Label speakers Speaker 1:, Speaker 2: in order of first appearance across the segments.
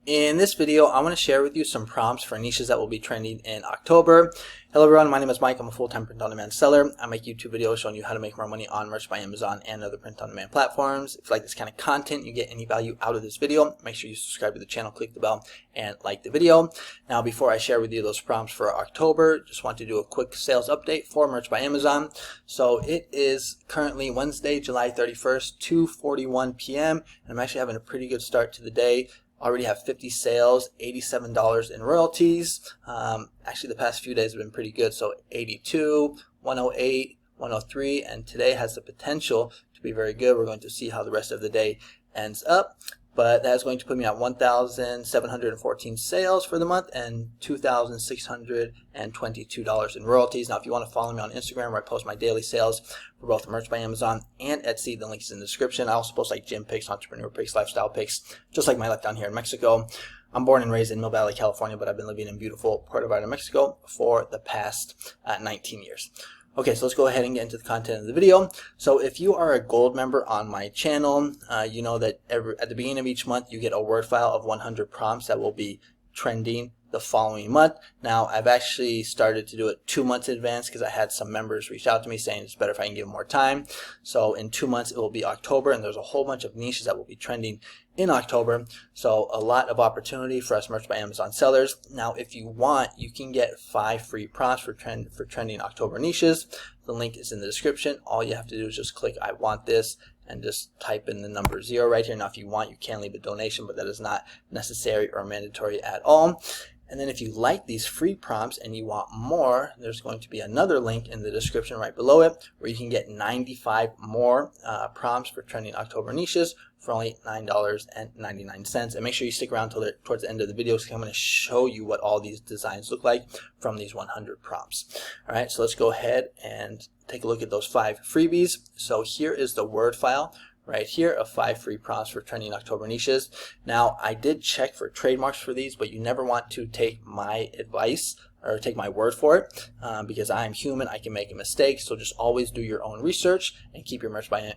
Speaker 1: In this video, I want to share with you some prompts for niches that will be trending in October. Hello everyone, my name is Mike. I'm a full-time print-on-demand seller. I make YouTube videos showing you how to make more money on merch by Amazon and other print-on-demand platforms. If you like this kind of content, you get any value out of this video, make sure you subscribe to the channel, click the bell, and like the video. Now, before I share with you those prompts for October, just want to do a quick sales update for merch by Amazon. So it is currently Wednesday, July 31st, 2:41 p.m. and I'm actually having a pretty good start to the day. Already have 50 sales, $87 in royalties. Actually, the past few days have been pretty good. So 82, 108, 103, and today has the potential to be very good. We're going to see how the rest of the day ends up. But that's going to put me at 1,714 sales for the month and $2,622 in royalties. Now, if you want to follow me on Instagram, where I post my daily sales for both Merch by Amazon and Etsy, the link is in the description. I also post like gym pics, entrepreneur pics, lifestyle pics, just like my life down here in Mexico. I'm born and raised in Mill Valley, California, but I've been living in beautiful Puerto Vallarta, Mexico for the past 19 years. Okay, so let's go ahead and get into the content of the video. So if you are a gold member on my channel, you know that at the beginning of each month you get a word file of 100 prompts that will be trending the following month. Now, I've actually started to do it 2 months in advance because I had some members reach out to me saying it's better if I can give them more time. So in 2 months it will be October, and there's a whole bunch of niches that will be trending in October. So a lot of opportunity for us Merch by Amazon sellers. Now, if you want, you can get 5 free prompts for trending October niches. The link is in the description. All you have to do is just click I want this and just type in the number 0 right here. Now, if you want, you can leave a donation, but that is not necessary or mandatory at all. And then if you like these free prompts and you want more, there's going to be another link in the description right below it where you can get 95 more prompts for trending October niches for only $9.99. And make sure you stick around towards the end of the video because I'm going to show you what all these designs look like from these 100 prompts. All right, so let's go ahead and take a look at those 5 freebies. So here is the Word file right here of 5 free prompts for trending October niches. Now, I did check for trademarks for these, but you never want to take my advice or take my word for it because I am human. I can make a mistake. So just always do your own research and keep your Merch by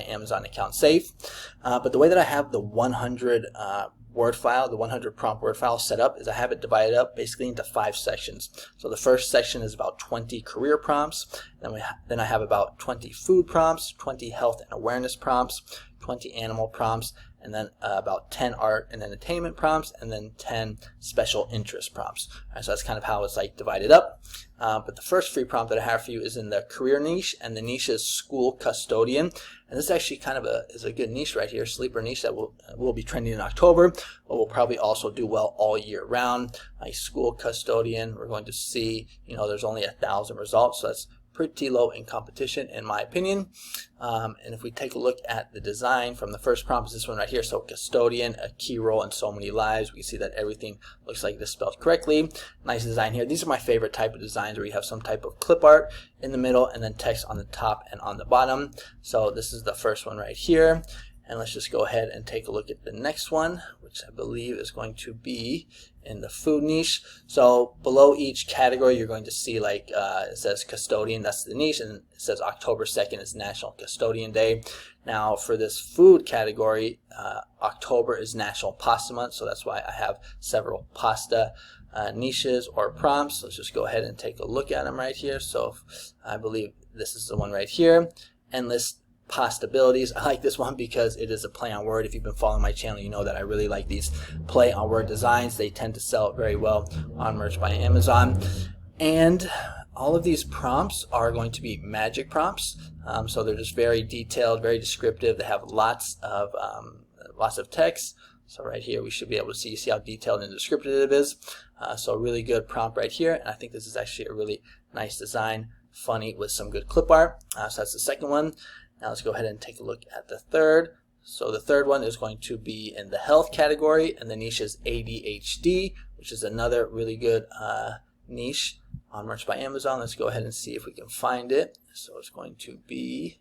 Speaker 1: Amazon account safe. But the way that I have the 100 word file, the 100 prompt word file set up is I have it divided up basically into 5 sections. So the first section is about 20 career prompts. Then I have about 20 food prompts, 20 health and awareness prompts, 20 animal prompts, and then about 10 art and entertainment prompts, and then 10 special interest prompts. All right, so that's kind of how it's like divided up. But the first free prompt that I have for you is in the career niche, and the niche is school custodian. And this actually kind of is a good niche right here, sleeper niche that will be trending in October, but will probably also do well all year round. Like school custodian, we're going to see, there's only 1,000 results, so that's pretty low in competition in my opinion. And if we take a look at the design from the first prompt, is this one right here. So custodian, a key role in so many lives. We can see that everything looks like this spelled correctly. Nice design here. These are my favorite type of designs where you have some type of clip art in the middle and then text on the top and on the bottom. So this is the first one right here. And let's just go ahead and take a look at the next one, which I believe is going to be in the food niche. So below each category, you're going to see like it says custodian, that's the niche, and it says October 2nd is National Custodian Day. Now for this food category, October is National Pasta Month, so that's why I have several pasta niches or prompts. Let's just go ahead and take a look at them right here. So I believe this is the one right here, endless pasta abilities. I like this one because it is a play on word. If you've been following my channel, you know that I really like these play on word designs. They tend to sell very well on Merch by Amazon. And all of these prompts are going to be magic prompts. So they're just very detailed, very descriptive. They have lots of text. So right here, we should be able to see how detailed and descriptive it is. So a really good prompt right here. And I think this is actually a really nice design, funny with some good clip art. So that's the second one. Now let's go ahead and take a look at the third. So the third one is going to be in the health category, and the niche is ADHD, which is another really good niche on Merch by Amazon. Let's go ahead and see if we can find it. So it's going to be,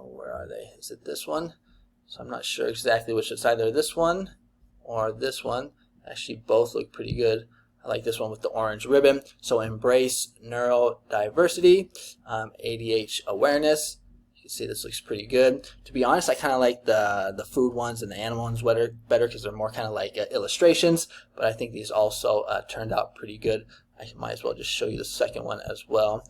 Speaker 1: where are they? Is it this one? So I'm not sure exactly which. It's either this one or this one. Actually, both look pretty good. I like this one with the orange ribbon. So embrace neurodiversity, ADHD awareness. You see this looks pretty good. To be honest, I kind of like the food ones and the animal ones better because they're more kind of like illustrations, but I think these also turned out pretty good. I might as well just show you the second one as well.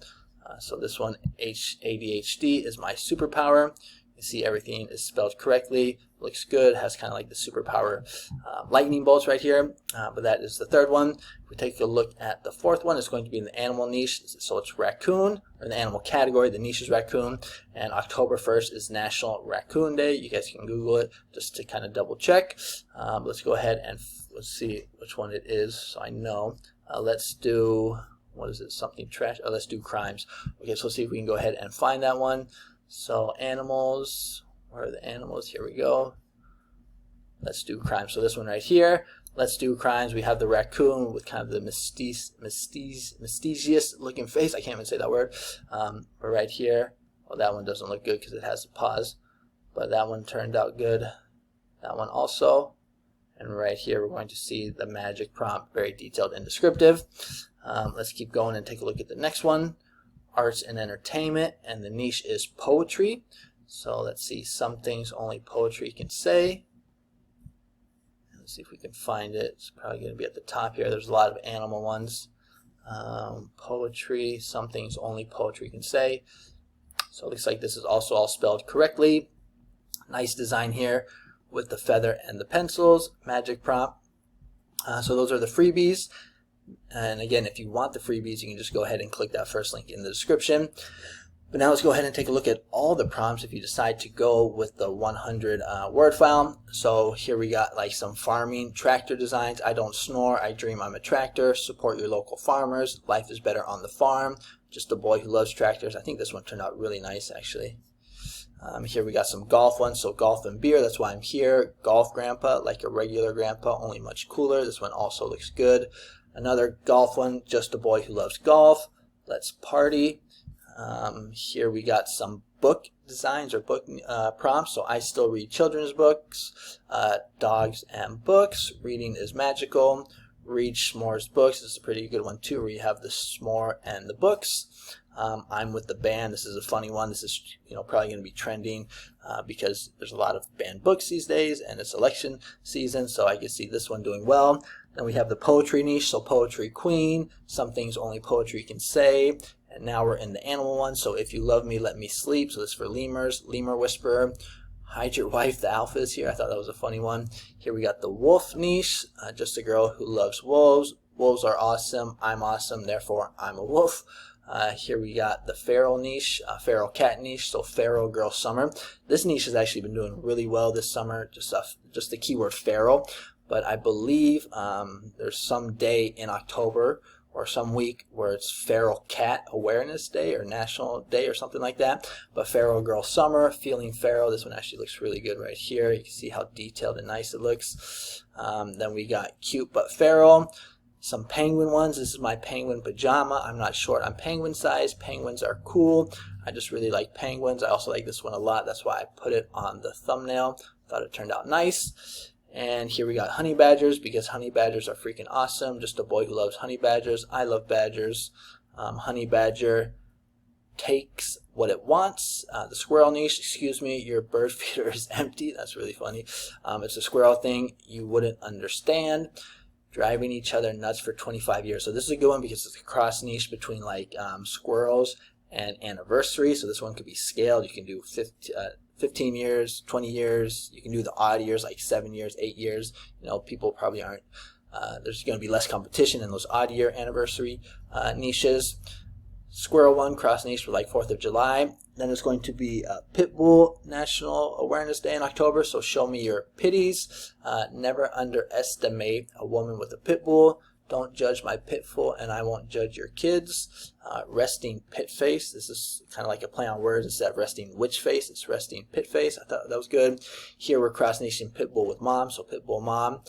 Speaker 1: So this one, ADHD, is my superpower. You see everything is spelled correctly, looks good, has kind of like the superpower lightning bolts right here, but that is the third one. If we take a look at the fourth one, it's going to be in the animal niche, so it's raccoon, or in the animal category, the niche is raccoon, and October 1st is National Raccoon Day. You guys can Google it just to kind of double check. Let's go ahead and let's see which one it is so I know. Let's do, what is it, something trash? Oh, let's do crimes. Okay, so let's see if we can go ahead and find that one. So animals, where are the animals? Here we go. Let's do crimes. So this one right here, let's do crimes. We have the raccoon with kind of the mysterious looking face. I can't even say that word. But right here, well, that one doesn't look good because it has a pause. But that one turned out good. That one also. And right here, we're going to see the magic prompt, very detailed and descriptive. Let's keep going and take a look at the next one. Arts and entertainment, and the niche is poetry. So let's see, some things only poetry can say. Let's see if we can find it. It's probably going to be at the top here. There's a lot of animal ones. Poetry, some things only poetry can say. So it looks like this is also all spelled correctly. Nice design here with the feather and the pencils. Magic prompt. So those are the freebies. And again, if you want the freebies, you can just go ahead and click that first link in the description. But now let's go ahead and take a look at all the prompts if you decide to go with the 100 word file. So here we got like some farming tractor designs. I don't snore, I dream I'm a tractor. Support your local farmers. Life is better on the farm. Just a boy who loves tractors. I think this one turned out really nice actually. Here we got some golf ones, so golf and beer, that's why I'm here. Golf grandpa, like a regular grandpa, only much cooler. This one also looks good. Another golf one, just a boy who loves golf. Let's party. Here we got some book designs or book prompts. So I still read children's books, dogs and books. Reading is magical. Read S'more's books. This is a pretty good one too, where you have the s'more and the books. I'm with the band. This is a funny one. This is probably going to be trending because there's a lot of banned books these days, and it's election season, so I can see this one doing well. Then we have the poetry niche, so poetry queen. Some things only poetry can say. And now we're in the animal one. So if you love me, let me sleep. So this is for lemurs. Lemur whisperer. Hide your wife. The alpha is here. I thought that was a funny one. Here we got the wolf niche. Just a girl who loves wolves. Wolves are awesome. I'm awesome. Therefore, I'm a wolf. Here we got the feral niche, feral cat niche, so feral girl summer. This niche has actually been doing really well this summer, just the keyword feral. But I believe there's some day in October or some week where it's Feral Cat Awareness Day or National Day or something like that. But Feral Girl Summer, feeling feral. This one actually looks really good right here. You can see how detailed and nice it looks. Then we got Cute But Feral. Some penguin ones. This is my penguin pajama. I'm not short on penguin size. Penguins are cool. I just really like penguins. I also like this one a lot. That's why I put it on the thumbnail. Thought it turned out nice. And here we got honey badgers, because honey badgers are freaking awesome. Just a boy who loves honey badgers. I love badgers. Honey badger takes what it wants. The squirrel niche, excuse me, your bird feeder is empty. That's really funny. It's a squirrel thing you wouldn't understand. Driving each other nuts for 25 years. So this is a good one because it's a cross niche between like squirrels and anniversary. So this one could be scaled. You can do 15 years, 20 years. You can do the odd years like 7 years, 8 years. People probably aren't. There's going to be less competition in those odd year anniversary niches. Squirrel one, cross niche for like 4th of July. Then there's going to be Pitbull National Awareness Day in October. So show me your pitties. Never underestimate a woman with a pit bull. Don't judge my pitfall, and I won't judge your kids. Resting pit face. This is kind of like a play on words. Instead of resting witch face, it's resting pit face. I thought that was good. Here we're cross niching pitbull with mom, so pitbull mom.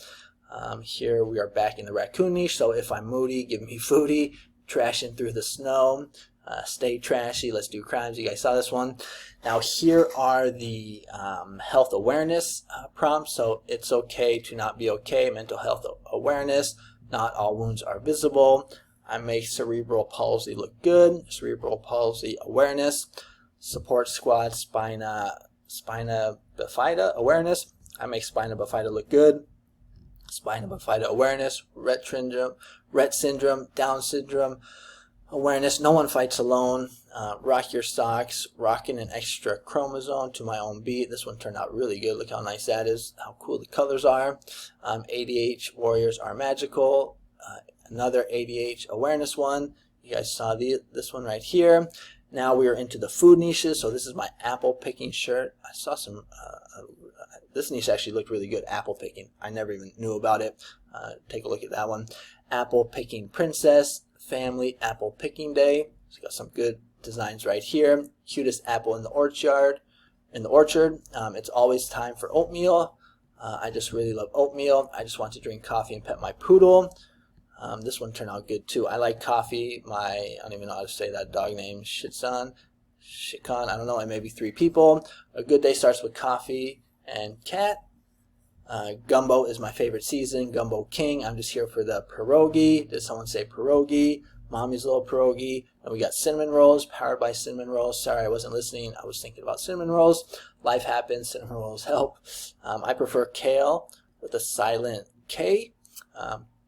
Speaker 1: Here we are back in the raccoon niche. So if I'm moody, give me foodie. Trashing through the snow. Stay trashy. Let's do crimes. You guys saw this one. Now here are the health awareness prompts. So it's okay to not be okay. Mental health awareness. Not all wounds are visible. I make cerebral palsy look good. Cerebral palsy awareness. support squad, spina bifida awareness. I make spina bifida look good. Spina bifida awareness, Rett syndrome, Down syndrome awareness. No one fights alone. Rock your socks, rocking an extra chromosome to my own beat. This one turned out really good. Look how nice that is. How cool the colors are. ADH warriors are magical. Another ADH awareness one. You guys saw this one right here. Now we are into the food niches. So this is my apple picking shirt. I saw some. This niche actually looked really good. Apple picking. I never even knew about it. Take a look at that one. Apple picking princess. Family apple picking day. So got some good designs right here. Cutest apple in the orchard. It's always time for oatmeal. I just really love oatmeal. I just want to drink coffee and pet my poodle. This one turned out good too. I like coffee. I don't even know how to say that dog name. Shikon. I don't know. It may be 3 people. A good day starts with coffee and cat. Gumbo is my favorite season. Gumbo King. I'm just here for the pierogi. Did someone say pierogi? Mommy's little pierogi. And we got cinnamon rolls, powered by cinnamon rolls. Sorry, I wasn't listening. I was thinking about cinnamon rolls. Life happens. Cinnamon rolls help. I prefer kale with a silent K.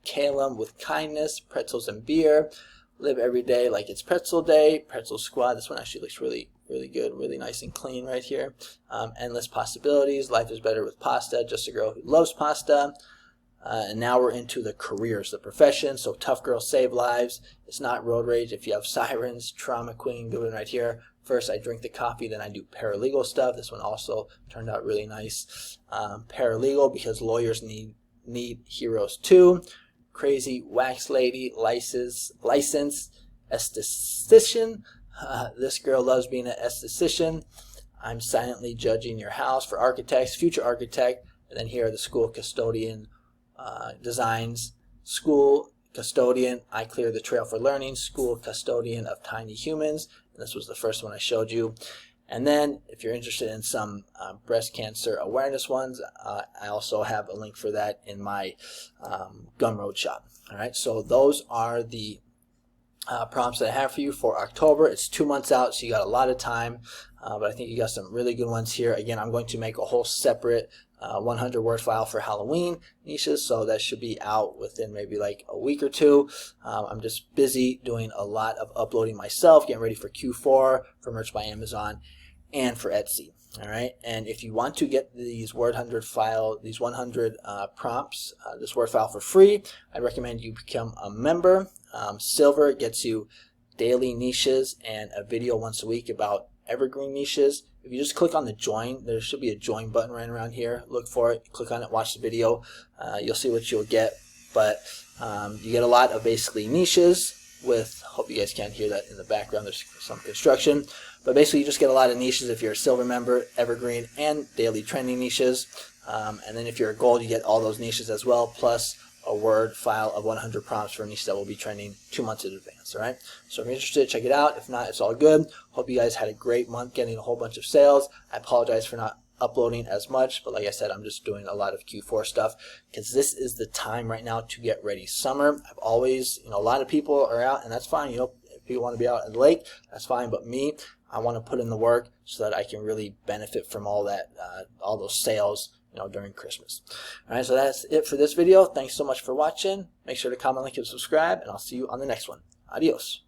Speaker 1: Kalem with kindness. Pretzels and beer. Live every day like it's pretzel day. Pretzel squad. This one actually looks really good, really nice and clean right here. Endless possibilities. Life is better with pasta. Just a girl who loves pasta. And now we're into the careers, the profession. So tough girls save lives. It's not road rage. If you have sirens, trauma queen, good one right here. First I drink the coffee, then I do paralegal stuff. This one also turned out really nice. Paralegal, because lawyers need heroes too. Crazy wax lady, licensed esthetician. This girl loves being an esthetician. I'm silently judging your house for architects, future architect. And then here are the school custodian designs. School custodian, I clear the trail for learning. School custodian of tiny humans. And this was the first one I showed you. And then if you're interested in some breast cancer awareness ones, I also have a link for that in my Gumroad shop. All right, so those are the prompts that I have for you for October. It's 2 months out, so you got a lot of time, but I think you got some really good ones here. Again, I'm going to make a whole separate 100 word file for Halloween niches, so that should be out within maybe like a week or 2. I'm just busy doing a lot of uploading myself, getting ready for Q4, for Merch by Amazon, and for Etsy. All right, and if you want to get these 100 prompts, this word file for free, I recommend you become a member. Silver gets you daily niches and a video once a week about evergreen niches. If you just click on the join, there should be a join button right around here. Look for it, click on it, watch the video. You'll see what you'll get. But you get a lot of basically niches with, hope you guys can't hear that in the background, there's some construction. But basically you just get a lot of niches if you're a silver member, evergreen, and daily trending niches. And then if you're a gold, you get all those niches as well, plus a word file of 100 prompts for a niche that will be trending 2 months in advance. All right, so if you're interested, check it out. If not, it's all good. Hope you guys had a great month getting a whole bunch of sales. I apologize for not uploading as much, but like I said, I'm just doing a lot of Q4 stuff because this is the time right now to get ready. Summer, I've always, a lot of people are out, and that's fine. If people want to be out at the lake, that's fine. But me, I want to put in the work so that I can really benefit from all that, all those sales, during Christmas. All right, so that's it for this video. Thanks so much for watching. Make sure to comment, like, and subscribe, and I'll see you on the next one. Adios.